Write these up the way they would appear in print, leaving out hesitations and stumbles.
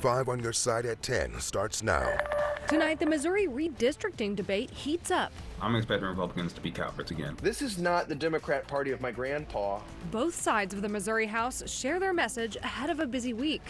5 on Your Side at 10 starts now. Tonight, the Missouri redistricting debate heats up. I'm expecting Republicans to be cowards again. This is not the Democrat Party of my grandpa. Both sides of the Missouri House share their message ahead of a busy week.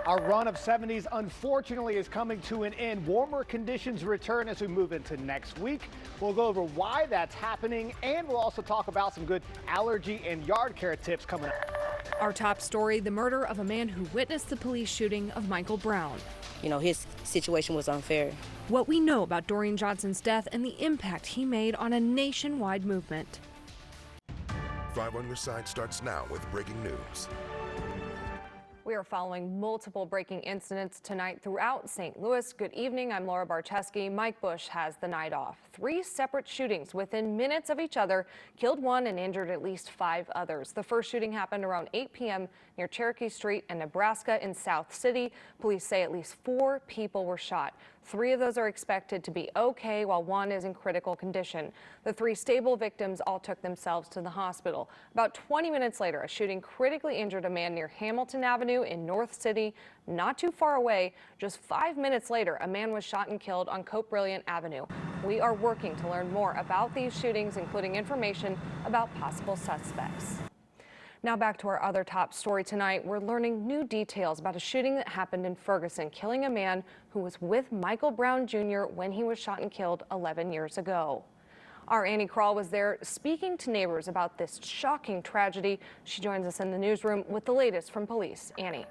Our run of 70s unfortunately is coming to an end. Warmer conditions return as we move into next week. We'll go over why that's happening, and we'll also talk about some good allergy and yard care tips coming up. Our top story, the murder of a man who witnessed the police shooting of Michael Brown. You know, his situation was unfair. What we know about Dorian Johnson's death and the impact he made on a nationwide movement. 5 on Your Side starts now with breaking news. We are following multiple breaking incidents tonight throughout St. Louis. Good evening. I'm Laura Barcheski. Mike Bush has the night off. 3 separate shootings within minutes of each other killed 1 and injured at least 5 others. The first shooting happened around 8 p.m. near Cherokee Street and Nebraska in South City. Police say at least 4 people were shot. 3 of those are expected to be okay, while 1 is in critical condition. The 3 stable victims all took themselves to the hospital. About 20 minutes later, a shooting critically injured a man near Hamilton Avenue in North City, not too far away. Just 5 minutes later, a man was shot and killed on Cope Brilliant Avenue. We are working to learn more about these shootings, including information about possible suspects. Now back to our other top story tonight. We're learning new details about a shooting that happened in Ferguson, killing a man who was with Michael Brown Jr. when he was shot and killed 11 years ago. Our Annie Krall was there speaking to neighbors about this shocking tragedy. She joins us in the newsroom with the latest from police. Annie.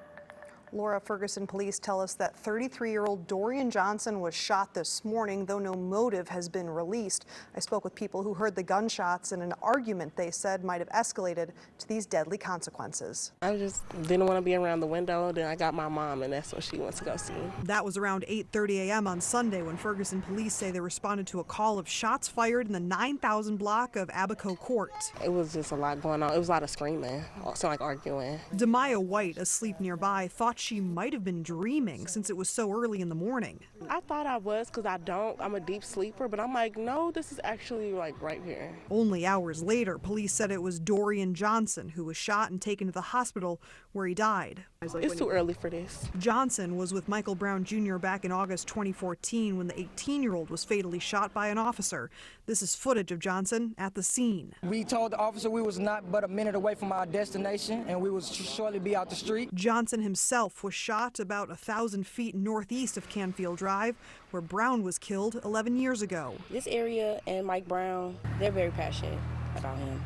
Laura, Ferguson police tell us that 33-year-old Dorian Johnson was shot this morning, though no motive has been released. I spoke with people who heard the gunshots in an argument they said might have escalated to these deadly consequences. I just didn't want to be around the window. Then I got my mom, and that's what she wants to go see. That was around 8:30 a.m. on Sunday when Ferguson police say they responded to a call of shots fired in the 9,000 block of Abaco Court. It was just a lot going on. It was a lot of screaming, also like arguing. Demaya White, asleep nearby, thought she might have been dreaming since it was so early in the morning. I thought I was because I'm a deep sleeper, but I'm like, no, this is actually like right here. Only hours later, police said it was Dorian Johnson who was shot and taken to the hospital where he died. It's too early for this. Johnson was with Michael Brown Jr. back in August 2014 when the 18-year-old was fatally shot by an officer. This is footage of Johnson at the scene. We told the officer we was not but a minute away from our destination and we would shortly be out the street. Johnson himself was shot about 1,000 feet northeast of Canfield Drive, where Brown was killed 11 years ago. This area and Mike Brown, they're very passionate about him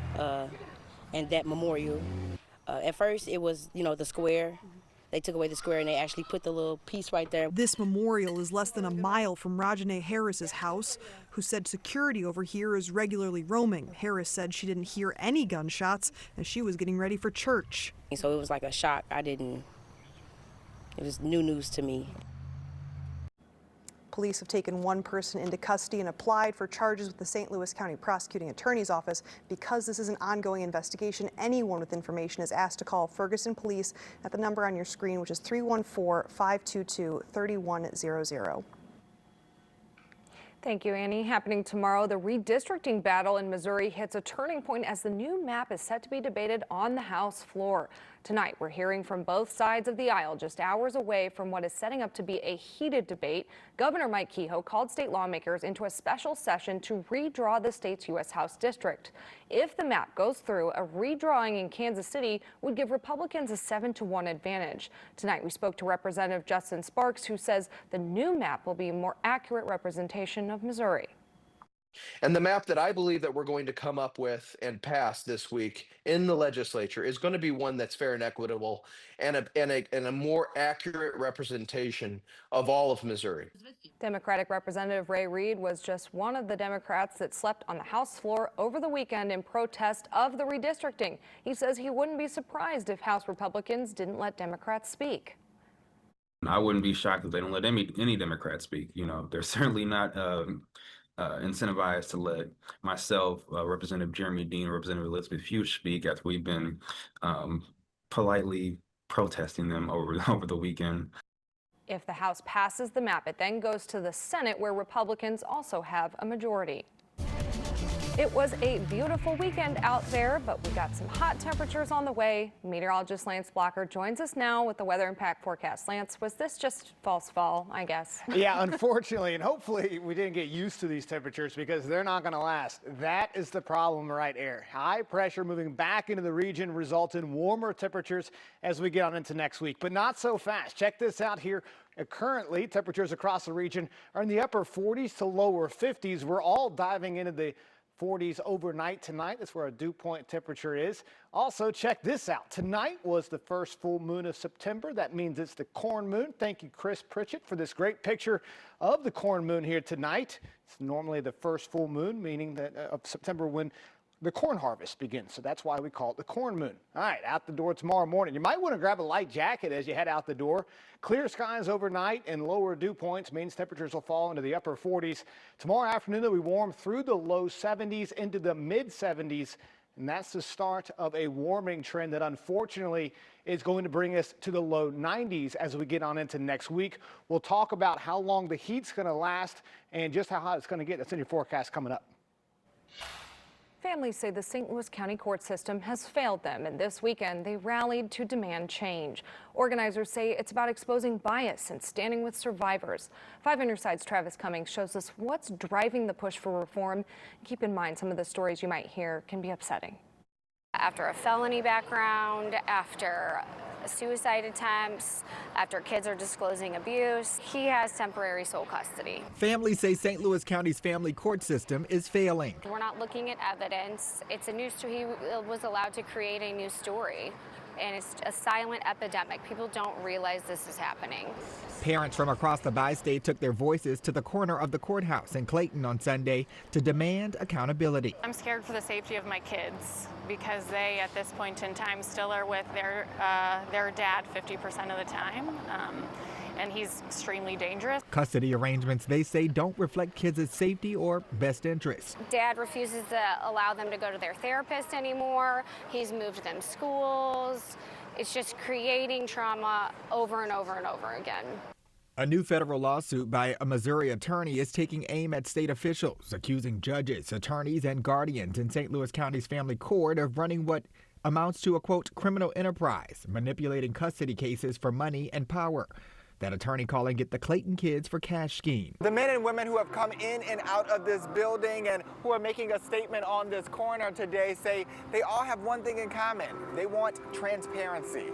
and that memorial. At first, it was, the square. They took away the square and they actually put the little piece right there. This memorial is less than a mile from Rajane Harris's house, who said security over here is regularly roaming. Harris said she didn't hear any gunshots as she was getting ready for church. So it was like a shock. It was new news to me. Police have taken 1 person into custody and applied for charges with the St. Louis County Prosecuting Attorney's Office. Because this is an ongoing investigation, anyone with information is asked to call Ferguson Police at the number on your screen, which is 314-522-3100. Thank you, Annie. Happening tomorrow, the redistricting battle in Missouri hits a turning point as the new map is set to be debated on the House floor. Tonight, we're hearing from both sides of the aisle just hours away from what is setting up to be a heated debate. Governor Mike Kehoe called state lawmakers into a special session to redraw the state's U.S. House district. If the map goes through, a redrawing in Kansas City would give Republicans a 7-1 advantage. Tonight, we spoke to Representative Justin Sparks, who says the new map will be a more accurate representation of Missouri. And the map that I believe that we're going to come up with and pass this week in the legislature is going to be one that's fair and equitable and a more accurate representation of all of Missouri. Democratic Representative Ray Reed was just one of the Democrats that slept on the House floor over the weekend in protest of the redistricting. He says he wouldn't be surprised if House Republicans didn't let Democrats speak. I wouldn't be shocked if they don't let any Democrats speak. They're certainly not incentivized to let myself, Representative Jeremy Dean, or Representative Elizabeth Fuchs speak after we've been politely protesting them over the weekend. If the House passes the map, it then goes to the Senate, where Republicans also have a majority. It was a beautiful weekend out there, but we got some hot temperatures on the way. Meteorologist Lance Blocker joins us now with the weather impact forecast. Lance, was this just false fall, I guess? Yeah, unfortunately, and hopefully we didn't get used to these temperatures because they're not going to last. That is the problem right here. High pressure moving back into the region results in warmer temperatures as we get on into next week, but not so fast. Check this out here. Currently, temperatures across the region are in the upper 40s to lower 50s. We're all diving into the 40s overnight tonight. That's where our dew point temperature is. Also, check this out. Tonight was the first full moon of September. That means it's the corn moon. Thank you, Chris Pritchett, for this great picture of the corn moon here tonight. It's normally the first full moon, meaning that of September when the corn harvest begins. So that's why we call it the corn moon. All right, out the door tomorrow morning. You might want to grab a light jacket as you head out the door. Clear skies overnight and lower dew points means temperatures will fall into the upper 40s. Tomorrow afternoon, it'll be warm through the low 70s into the mid 70s. And that's the start of a warming trend that unfortunately is going to bring us to the low 90s as we get on into next week. We'll talk about how long the heat's going to last and just how hot it's going to get. That's in your forecast coming up. Families say the St. Louis County court system has failed them, and this weekend they rallied to demand change. Organizers say it's about exposing bias and standing with survivors. 5 on Your Side's Travis Cummings shows us what's driving the push for reform. Keep in mind, some of the stories you might hear can be upsetting. After a felony background, after suicide attempts, after kids are disclosing abuse, he has temporary sole custody. Families say St. Louis County's family court system is failing. We're not looking at evidence. It's a news story. He was allowed to create a news story, and it's a silent epidemic. People don't realize this is happening. Parents from across the bi-state took their voices to the corner of the courthouse in Clayton on Sunday to demand accountability. I'm scared for the safety of my kids because they, at this point in time, still are with their dad 50% of the time, and he's extremely dangerous. Custody arrangements, they say, don't reflect kids' safety or best interests. Dad refuses to allow them to go to their therapist anymore. He's moved them schools. It's just creating trauma over and over and over again. A new federal lawsuit by a Missouri attorney is taking aim at state officials, accusing judges, attorneys, and guardians in St. Louis County's family court of running what amounts to a, quote, criminal enterprise, manipulating custody cases for money and power. That attorney calling it the Clayton Kids for Cash scheme. The men and women who have come in and out of this building and who are making a statement on this corner today say they all have one thing in common. They want transparency.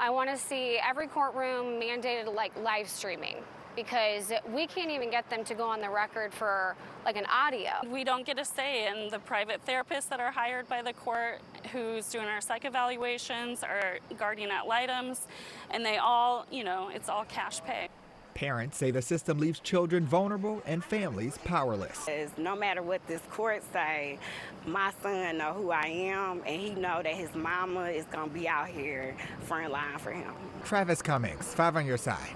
I want to see every courtroom mandated like live streaming, because we can't even get them to go on the record for like an audio. We don't get a say in the private therapists that are hired by the court, who's doing our psych evaluations, our guardian ad litems, and they all, it's all cash pay. Parents say the system leaves children vulnerable and families powerless. No matter what this court say, my son know who I am, and he know that his mama is going to be out here front line for him. Travis Cummings, 5 on Your Side.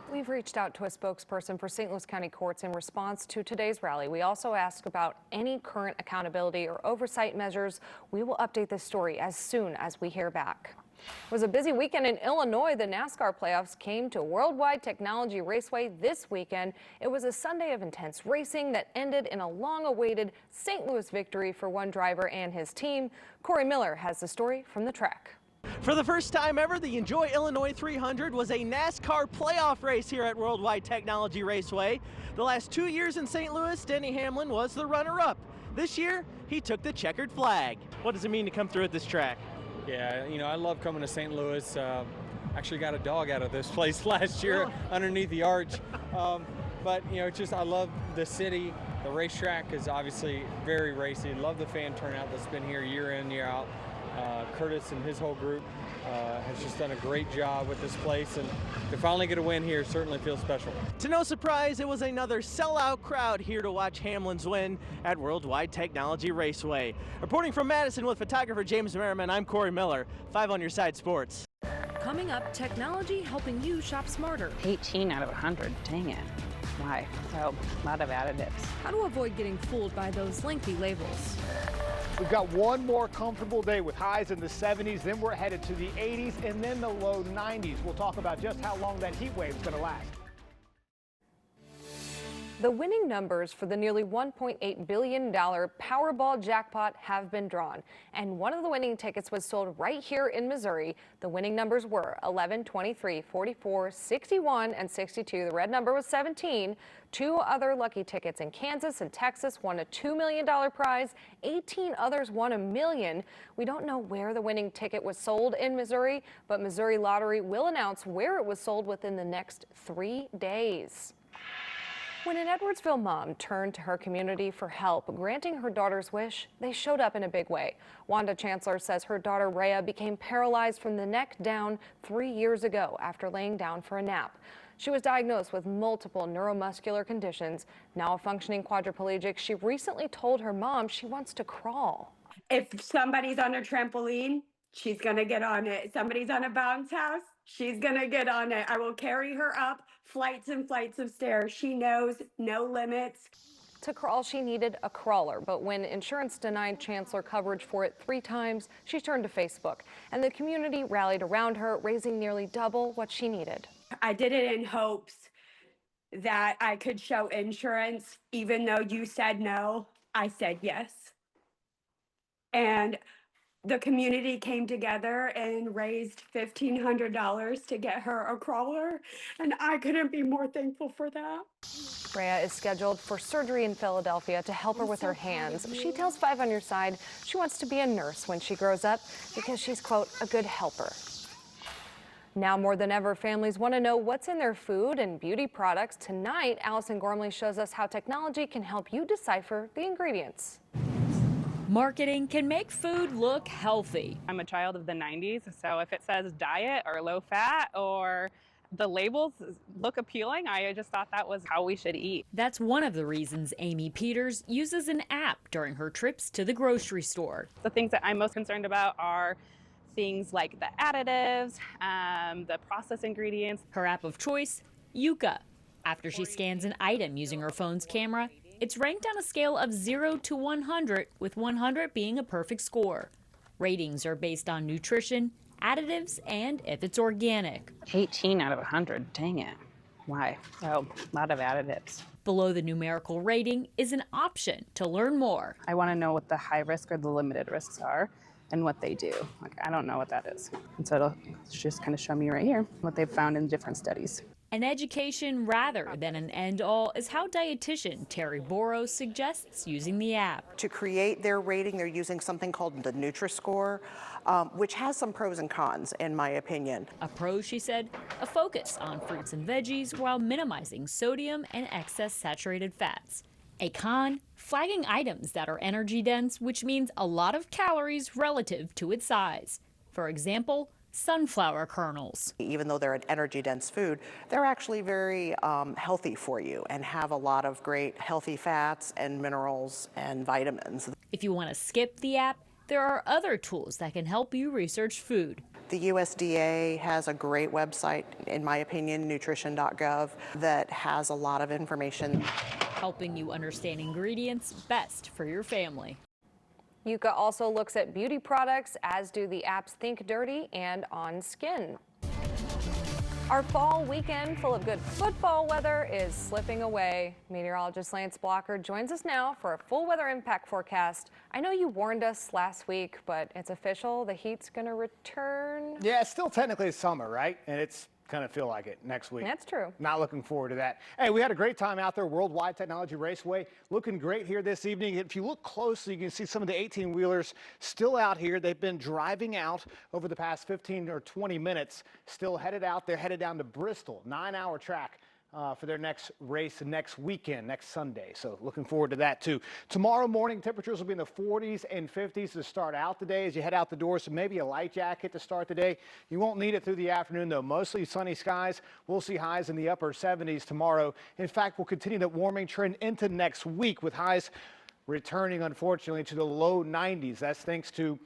We've reached out to a spokesperson for St. Louis County Courts in response to today's rally. We also asked about any current accountability or oversight measures. We will update this story as soon as we hear back. It was a busy weekend in Illinois. The NASCAR playoffs came to Worldwide Technology Raceway this weekend. It was a Sunday of intense racing that ended in a long-awaited St. Louis victory for one driver and his team. Corey Miller has the story from the track. For the first time ever, the Enjoy Illinois 300 was a NASCAR playoff race here at Worldwide Technology Raceway. The last 2 years in St. Louis, Denny Hamlin was the runner-up. This year, he took the checkered flag. What does it mean to come through at this track? Yeah, I love coming to St. Louis. Actually got a dog out of this place last year underneath the arch. But, I love the city. The racetrack is obviously very racy. Love the fan turnout that's been here year in, year out. Curtis and his whole group has just done a great job with this place, and to finally get a win here certainly feels special. To no surprise, it was another sellout crowd here to watch Hamlin's win at Worldwide Technology Raceway. Reporting from Madison with photographer James Merriman, I'm Corey Miller, 5 on Your Side Sports. Coming up, technology helping you shop smarter. 18 out of 100, dang it. Why? So, a lot of additives. How to avoid getting fooled by those lengthy labels. We've got one more comfortable day with highs in the 70s, then we're headed to the 80s and then the low 90s. We'll talk about just how long that heat wave is going to last. The winning numbers for the nearly $1.8 billion Powerball jackpot have been drawn, and one of the winning tickets was sold right here in Missouri. The winning numbers were 11, 23, 44, 61, and 62. The red number was 17. Two other lucky tickets in Kansas and Texas won a $2 million prize. 18 others won $1 million. We don't know where the winning ticket was sold in Missouri, but Missouri Lottery will announce where it was sold within the next 3 days. When an Edwardsville mom turned to her community for help, granting her daughter's wish, they showed up in a big way. Wanda Chancellor says her daughter Rhea became paralyzed from the neck down 3 years ago after laying down for a nap. She was diagnosed with multiple neuromuscular conditions. Now a functioning quadriplegic, she recently told her mom she wants to crawl. If somebody's on a trampoline, she's gonna get on it. If somebody's on a bounce house, she's gonna get on it. I will carry her up flights and flights of stairs. She knows no limits. To crawl, she needed a crawler, but when insurance denied Chancellor coverage for it 3 times, she turned to Facebook, and the community rallied around her, raising nearly double what she needed. I did it in hopes that I could show insurance. Even though you said no, I said yes. And the community came together and raised $1,500 to get her a crawler, and I couldn't be more thankful for that. Rhea is scheduled for surgery in Philadelphia to help her with her hands. She tells 5 on Your Side she wants to be a nurse when she grows up because she's, quote, a good helper. Now more than ever, families want to know what's in their food and beauty products. Tonight, Allison Gormley shows us how technology can help you decipher the ingredients. Marketing can make food look healthy. I'm a child of the 90s, so if it says diet or low fat or the labels look appealing, I just thought that was how we should eat. That's one of the reasons Amy Peters uses an app during her trips to the grocery store. The things that I'm most concerned about are things like the additives, the processed ingredients. Her app of choice, Yuka. After she scans an item using her phone's camera, it's ranked on a scale of 0 to 100, with 100 being a perfect score. Ratings are based on nutrition, additives, and if it's organic. 18 out of 100, dang it. Why? Oh, a lot of additives. Below the numerical rating is an option to learn more. I want to know what the high risk or the limited risks are and what they do. Like, I don't know what that is. And so it'll just kind of show me right here what they've found in different studies. An education rather than an end-all is how dietitian Terry Boros suggests using the app. To create their rating, they're using something called the Nutri-Score, which has some pros and cons, in my opinion. A pro, she said, a focus on fruits and veggies while minimizing sodium and excess saturated fats. A con, flagging items that are energy dense, which means a lot of calories relative to its size. For example, sunflower kernels. Even though they're an energy-dense food, they're actually very healthy for you and have a lot of great healthy fats and minerals and vitamins. If you want to skip the app, there are other tools that can help you research food. The USDA has a great website, in my opinion, nutrition.gov, that has a lot of information. Helping you understand ingredients best for your family. Yuka also looks at beauty products, as do the apps Think Dirty and On Skin. Our fall weekend full of good football weather is slipping away. Meteorologist Lance Blocker joins us now for a full weather impact forecast. I know you warned us last week, but it's official. The heat's going to return. Yeah, it's still technically summer, right? And it's kind of feel like it next week. That's true. Not looking forward to that. Hey, we had a great time out there, Worldwide Technology Raceway. Looking great here this evening. If you look closely, you can see some of the 18-wheelers still out here. They've been driving out over the past 15 or 20 minutes, still headed out. They're headed down to Bristol, 9-hour track. For their next race next weekend, next Sunday. So looking forward to that too. Tomorrow morning, temperatures will be in the 40s and 50s to start out the day as you head out the door. So maybe a light jacket to start the day. You won't need it through the afternoon though. Mostly sunny skies. We'll see highs in the upper 70s tomorrow. In fact, we'll continue that warming trend into next week with highs returning, unfortunately, to the low 90s. That's thanks to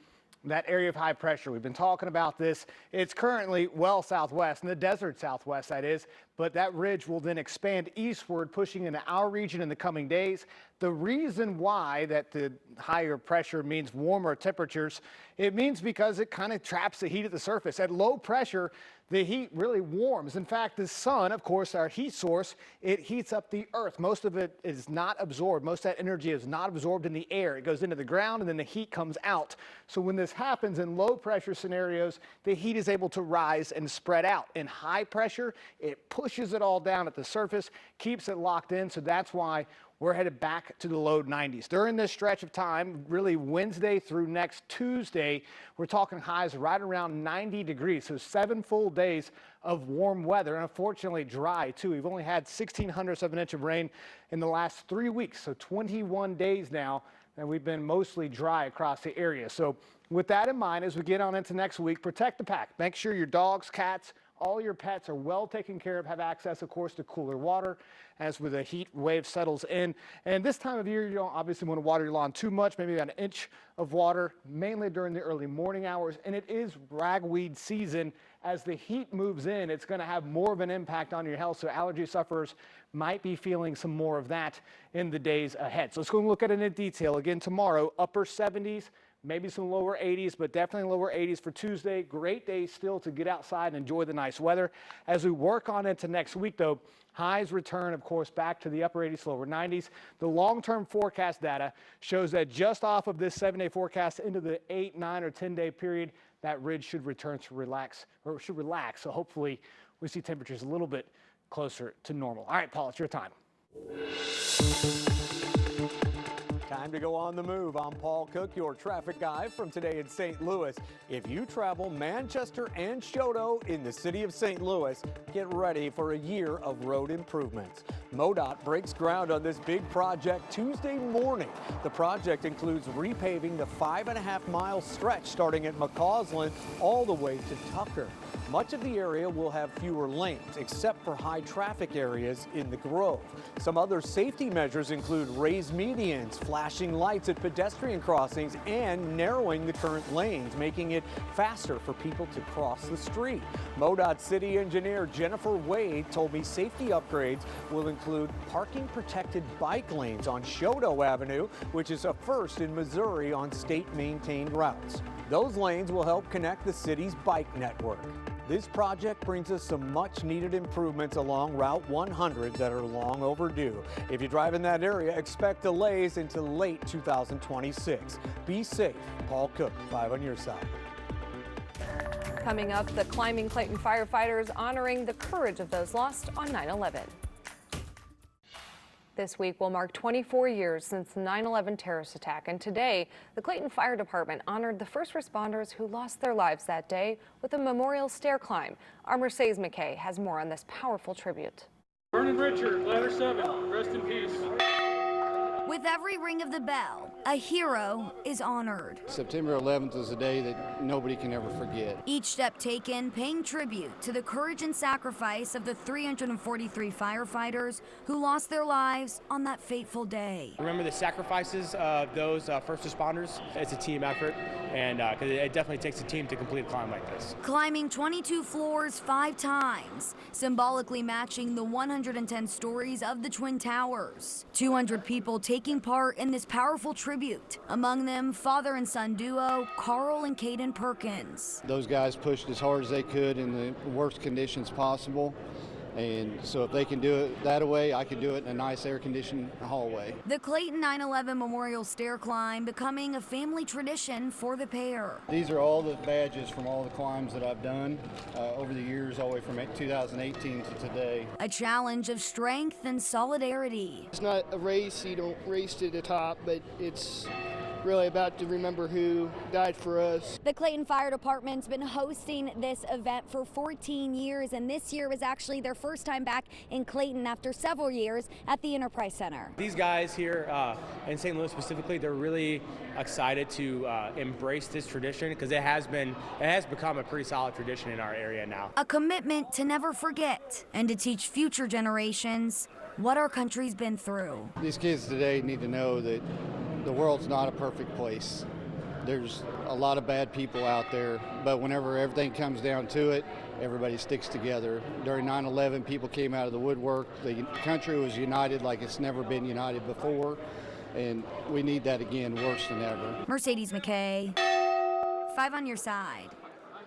that area of high pressure. We've been talking about this. It's currently well southwest, in the desert southwest, that is, but that ridge will then expand eastward, pushing into our region in the coming days. The reason why that the higher pressure means warmer temperatures, it means because it kind of traps the heat at the surface. At low pressure, the heat really warms. In fact, the sun, of course, our heat source, it heats up the earth. Most of it is not absorbed. Most of that energy is not absorbed in the air. It goes into the ground and then the heat comes out. So when this happens in low pressure scenarios, the heat is able to rise and spread out. In high pressure, it pushes it all down at the surface, keeps it locked in. So that's why we're headed back to the low 90s. During this stretch of time, really Wednesday through next Tuesday, we're talking highs right around 90 degrees. So 7 full days of warm weather, and unfortunately dry too. We've only had 1/1600ths of an inch of rain in the last 3 weeks. So 21 days now, and we've been mostly dry across the area. So with that in mind, as we get on into next week, protect the pack. Make sure your dogs, cats, all your pets are well taken care of, have access, of course, to cooler water as with the heat wave settles in. And this time of year, you don't obviously want to water your lawn too much, maybe about an inch of water, mainly during the early morning hours. And it is ragweed season. As the heat moves in, it's going to have more of an impact on your health. So allergy sufferers might be feeling some more of that in the days ahead. So let's go and look at it in detail. Again, tomorrow, upper 70s. Maybe some lower 80s, but definitely lower 80s for Tuesday. Great day still to get outside and enjoy the nice weather. As we work on into next week, though, highs return, of course, back to the upper 80s, lower 90s. The long-term forecast data shows that just off of this 7-day forecast into the 8, 9, or 10-day period, that ridge should return to relax. So hopefully we see temperatures a little bit closer to normal. All right, Paul, it's your time. Time to go on the move. I'm Paul Cook, your traffic guy from Today in St. Louis. If you travel Manchester and Choteau in the city of St. Louis, get ready for a year of road improvements. MoDOT breaks ground on this big project Tuesday morning. The project includes repaving the 5.5-mile stretch starting at McCausland all the way to Tucker. Much of the area will have fewer lanes, except for high traffic areas in the Grove. Some other safety measures include raised medians, flashing lights at pedestrian crossings, and narrowing the current lanes, making it faster for people to cross the street. MoDOT City Engineer Jennifer Wade told me safety upgrades will include parking protected bike lanes on Choteau Avenue, which is a first in Missouri on state-maintained routes. Those lanes will help connect the city's bike network. This project brings us some much-needed improvements along Route 100 that are long overdue. If you drive in that area, expect delays into late 2026. Be safe. Paul Cook, 5 on your side. Coming up, the Climbing Clayton firefighters honoring the courage of those lost on 9/11. This week will mark 24 years since the 9/11 terrorist attack, and today the Clayton Fire Department honored the first responders who lost their lives that day with a memorial stair climb. Our Mercedes McKay has more on this powerful tribute. Vernon Richard, ladder 7, rest in peace. With every ring of the bell, a hero is honored. September 11th is a day that nobody can ever forget. Each step taken paying tribute to the courage and sacrifice of the 343 firefighters who lost their lives on that fateful day. Remember the sacrifices of those first responders. It's a team effort, and because it definitely takes a team to complete a climb like this. Climbing 22 floors 5 times, symbolically matching the 110 stories of the Twin Towers. 200 people taking part in this powerful tribute. Among them, father and son duo Carl and Caden Perkins. Those guys pushed as hard as they could in the worst conditions possible. And so if they can do it that way, I can do it in a nice air-conditioned hallway. The Clayton 9/11 Memorial Stair Climb becoming a family tradition for the pair. These are all the badges from all the climbs that I've done over the years, all the way from 2018 to today. A challenge of strength and solidarity. It's not a race, you don't race to the top, but it's really about to remember who died for us. The Clayton Fire Department's been hosting this event for 14 years, and this year was actually their first time back in Clayton after several years at the Enterprise Center. These guys here in St. Louis specifically, they're really excited to embrace this tradition because it has become a pretty solid tradition in our area now. A commitment to never forget and to teach future generations what our country's been through. These kids today need to know that the world's not a perfect place. There's a lot of bad people out there, but whenever everything comes down to it, everybody sticks together. During 9/11, people came out of the woodwork. The country was united like it's never been united before, and we need that again worse than ever. Mercedes McKay, 5 on your side.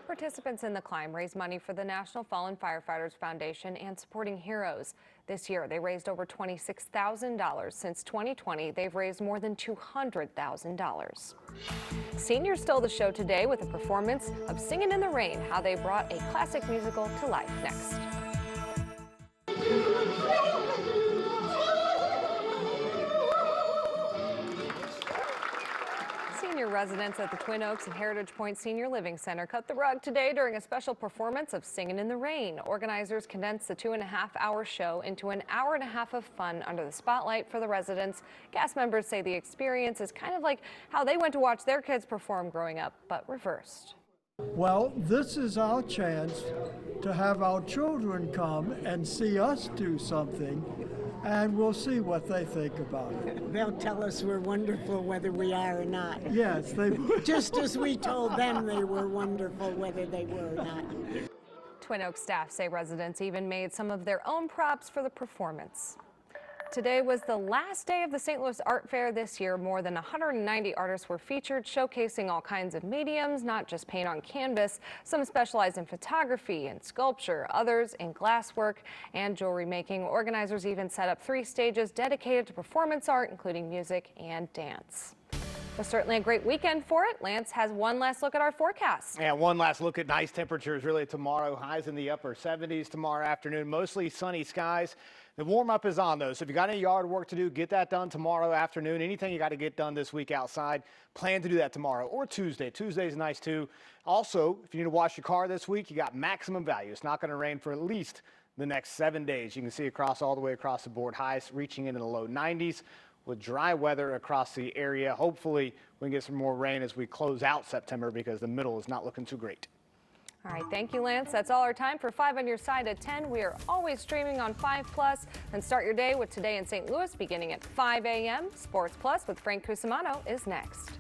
Participants in the climb raise money for the National Fallen Firefighters Foundation and Supporting Heroes. This year, they raised over $26,000. Since 2020, they've raised more than $200,000. Seniors stole the show today with a performance of Singin' in the Rain, how they brought a classic musical to life. Next. Senior residents at the Twin Oaks and Heritage Point Senior Living Center cut the rug today during a special performance of Singin' in the Rain. Organizers condensed the 2.5-hour show into an hour and a half of fun under the spotlight for the residents. Cast members say the experience is kind of like how they went to watch their kids perform growing up, but reversed. Well, this is our chance to have our children come and see us do something, and we'll see what they think about it. They'll tell us we're wonderful whether we are or not. Yes, they will. Just as we told them they were wonderful whether they were or not. Twin Oaks staff say residents even made some of their own props for the performance. Today was the last day of the St. Louis Art Fair this year. More than 190 artists were featured, showcasing all kinds of mediums, not just paint on canvas. Some specialize in photography and sculpture, others in glasswork and jewelry making. Organizers even set up 3 stages dedicated to performance art, including music and dance. Well, certainly a great weekend for it. Lance has one last look at our forecast. And one last look at nice temperatures really tomorrow. Highs in the upper 70s tomorrow afternoon, mostly sunny skies. The warm up is on though, so if you got any yard work to do, get that done tomorrow afternoon. Anything you got to get done this week outside, plan to do that tomorrow or Tuesday. Tuesday's nice too. Also, if you need to wash your car this week, you got maximum value. It's not going to rain for at least the next 7 days. You can see all the way across the board, highs reaching into the low 90s. With dry weather across the area. Hopefully we can get some more rain as we close out September because the middle is not looking too great. All right, thank you, Lance. That's all our time for 5 on your side at 10. We are always streaming on 5+. And start your day with Today in St. Louis beginning at 5 a.m. Sports Plus with Frank Cusimano is next.